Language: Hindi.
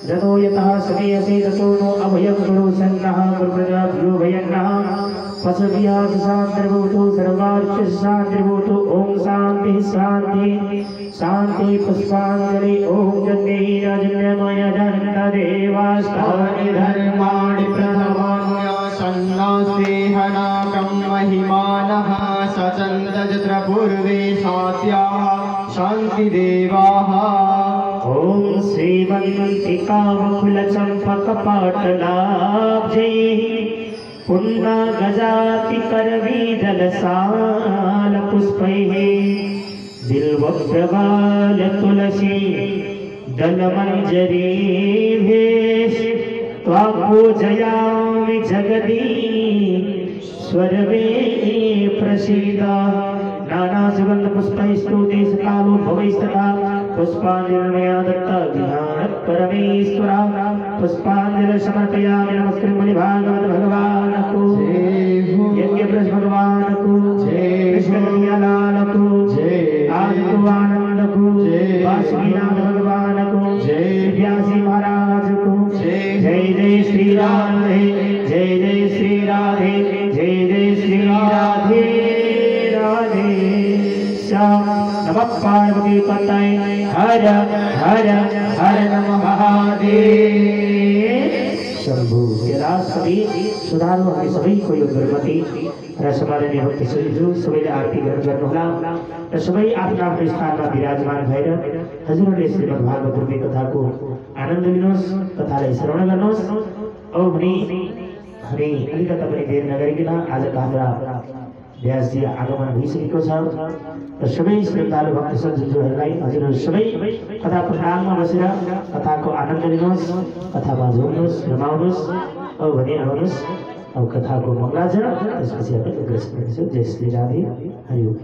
जतो यतः समेयसे ततो नो अभयं गुरु सन्नः गुरुप्रजाभ्यो भयन्नः पशव्यास शान्तिर्भूतो सर्वार्थ शान्तिर्भूतो ओम शांति शांति शांति पुष्पांजलि ओम जन्मेजन्यमय जन्म देवास्तानि धर्माणि प्रथमान्य सन्नासेहनाकं महिमानः सचन्दजत्र पूर्वे शान्त्याः शान्तिदेवाः ओम श्रीमन्तिका वकुलचम्पकपाटलाब्जै पुन्ना गजाति करवीदलसाल पुष्पैः बिल्वप्रवाल तुलसी दलमञ्जरीभेश त्वां पूजयामि जगदीश्वरवे प्रसीद नाना सुगंध पुष्पैस्तु देशकालो भवैस्तथा पुष्पांजलिर्मया दत्ता ध्यान परमेश्वरा पुष्पांजलि समर्पयामि नमस्कृत मुनि भागवत भगवान को यज्ञ ब्रज भगवान को कृष्ण कन्हैया लाल को आदित्य आनंद को वासुकीनाथ भगवान को व्यासी महाराज को जय जय श्री राधे जय जय श्री राधे जय जय श्री राधे राधे श्याम नमः पार्वती पतये हर हर हर नमः महादेव शंभु। सभी सुधारो हामी सबैको यो गुरुमती र समादरणीय भक्त श्रीज्यू सबैले आरती गर्नुहोला र सबै आफ्नो आफ्नो स्थानमा विराजमान भएर हजुरहरूले श्रीमद् भागवत रूपी कथाको आनन्द लिनुहोस्, कथालाई श्रवण गर्नुहोस्। औ भने हामी अलिकता पनि देर नगरिकन आजका हाम्रा व्यासजी आगमन भइसकेको छ र सबै श्रद्धालु भक्त सज्जनहरूलाई हजुरहरू सबै कथा प्रसङ्गमा बसेर कथाको आनन्द लिनुहोस्, कथामा जोड्नुहोस्, रमाउनुहोस्। औ भने आउनुहोस् अब कथाको मङ्गलाचरण त्यसपछि हामी अग्रसर गर्छौँ। जय श्री राधे हरि ओम।